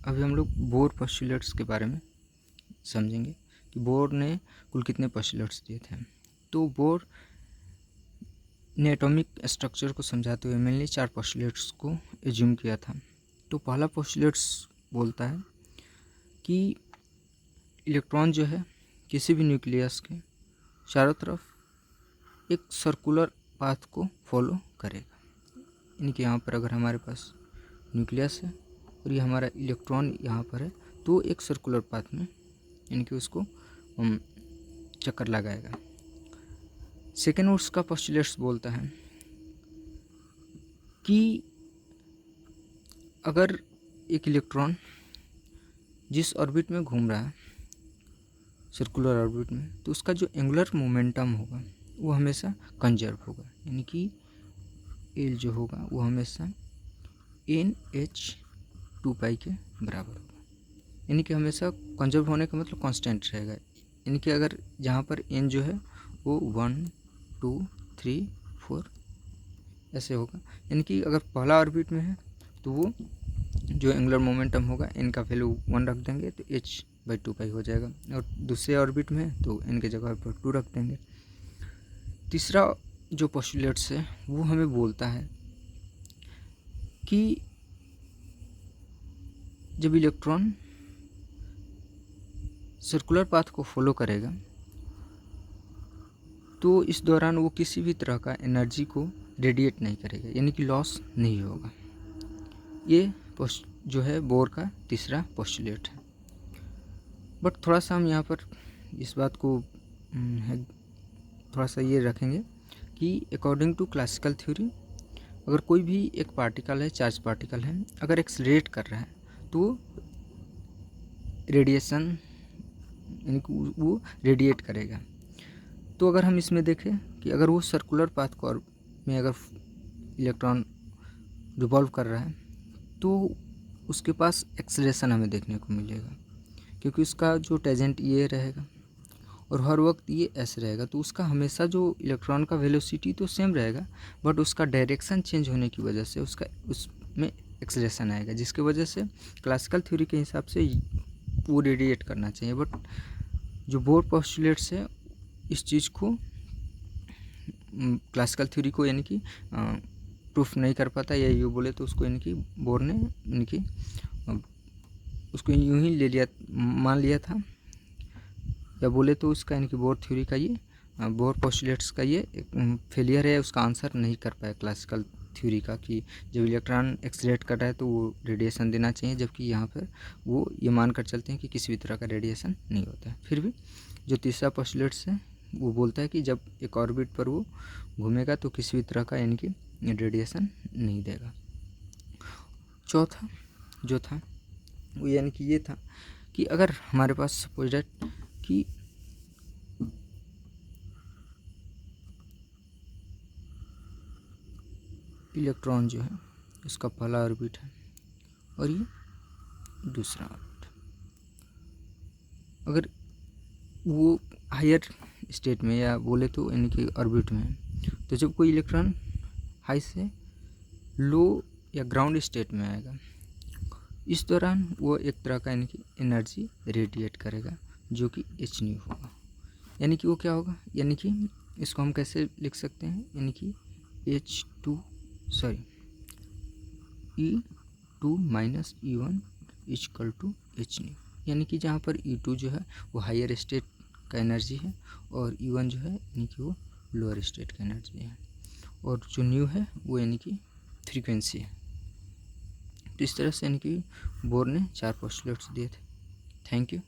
अभी हम लोग बोर पोस्टुलेट्स के बारे में समझेंगे कि बोर ने कुल कितने पोस्टुलेट्स दिए थे। तो बोर ने एटॉमिक स्ट्रक्चर को समझाते हुए मेनली 4 पोस्टुलेट्स को एज्यूम किया था। तो पहला पोस्टुलेट्स बोलता है कि इलेक्ट्रॉन जो है किसी भी न्यूक्लियस के चारों तरफ एक सर्कुलर पाथ को फॉलो करेगा। यानी कि यहाँ पर अगर हमारे पास न्यूक्लियस है और ये हमारा इलेक्ट्रॉन यहाँ पर है तो एक सर्कुलर पाथ में यानी कि उसको चक्कर लगाएगा। सेकेंड उसका पोस्टुलेट्स बोलता है कि अगर एक इलेक्ट्रॉन जिस ऑर्बिट में घूम रहा है सर्कुलर ऑर्बिट में, तो उसका जो एंगुलर मोमेंटम होगा वो हमेशा कंजर्व होगा। यानी कि एल जो होगा वो हमेशा NH2π के बराबर होगा। यानी कि हमेशा कंजर्व होने का मतलब कांस्टेंट रहेगा। यानी कि अगर जहाँ पर n जो है वो 1 2 3 4 ऐसे होगा। यानी कि अगर पहला ऑर्बिट में है तो वो जो एंगुलर मोमेंटम होगा n का वैल्यू 1 रख देंगे तो h/2π हो जाएगा, और दूसरे ऑर्बिट में है तो n के जगह पर 2 रख देंगे। तीसरा जो पोस्टुलेट्स है वो हमें बोलता है कि जब इलेक्ट्रॉन सर्कुलर पाथ को फॉलो करेगा तो इस दौरान वो किसी भी तरह का एनर्जी को रेडिएट नहीं करेगा, यानी कि लॉस नहीं होगा। ये जो है बोर का तीसरा पोस्टुलेट है। बट थोड़ा सा हम यहाँ पर इस बात को थोड़ा सा ये रखेंगे कि अकॉर्डिंग टू क्लासिकल थ्योरी अगर कोई भी एक पार्टिकल है, चार्ज पार्टिकल है, अगर एक्सलरेट कर रहा है तो रेडिएशन यानी कि वो रेडिएट करेगा। तो अगर हम इसमें देखें कि अगर वो सर्कुलर पाथ को में अगर इलेक्ट्रॉन रिवॉल्व कर रहा है तो उसके पास एक्सेलरेशन हमें देखने को मिलेगा, क्योंकि उसका जो टेंजेंट ये रहेगा और हर वक्त ये ऐसे रहेगा। तो उसका हमेशा जो इलेक्ट्रॉन का वेलोसिटी तो सेम रहेगा, बट उसका डायरेक्शन चेंज होने की वजह से उसमें एक्सेलरेशन आएगा, जिसकी वजह से क्लासिकल थ्योरी के हिसाब से वो रेडिएट करना चाहिए। बट जो बोर पोस्टुलेट्स है इस चीज़ को क्लासिकल थ्योरी को यानी कि प्रूफ नहीं कर पाता, या यूँ बोले तो उसको यानी कि बोर ने यानी कि उसको यूँ ही ले लिया, मान लिया था, या बोले तो उसका यानी कि बोर थ्योरी का ये बोर पोस्टुलेट्स का ये फेलियर है, उसका आंसर नहीं कर पाया क्लासिकल थ्योरी का कि जब इलेक्ट्रॉन एक्सलेट कर रहा है तो वो रेडिएशन देना चाहिए, जबकि यहाँ पर वो ये मान कर चलते हैं कि किसी भी तरह का रेडिएशन नहीं होता है। फिर भी जो तीसरा पोस्टुलेट्स है वो बोलता है कि जब एक ऑर्बिट पर वो घूमेगा तो किसी भी तरह का यानी कि रेडिएशन नहीं देगा। चौथा जो था वो यानी कि ये था कि अगर हमारे पास सपोज दैट कि इलेक्ट्रॉन जो है उसका पहला ऑर्बिट है और ये दूसरा ऑर्बिट, अगर वो हायर स्टेट में या बोले तो यानी कि ऑर्बिट में है, तो जब कोई इलेक्ट्रॉन हाई से लो या ग्राउंड स्टेट में आएगा, इस दौरान वो एक तरह का यानी कि एनर्जी रेडिएट करेगा जो कि h न्यू होगा। यानी कि वो क्या होगा, यानी कि इसको हम कैसे लिख सकते हैं, यानी कि E2 minus E1 equal to h nu. यानी कि जहाँ पर E2 जो है वो हायर स्टेट का एनर्जी है और E1 जो है यानी कि वो लोअर स्टेट का एनर्जी है, और जो न्यू है वो यानी कि फ्रीक्वेंसी है। तो इस तरह से यानी कि बोर ने 4 पोस्टुलेट्स दिए थे। Thank you.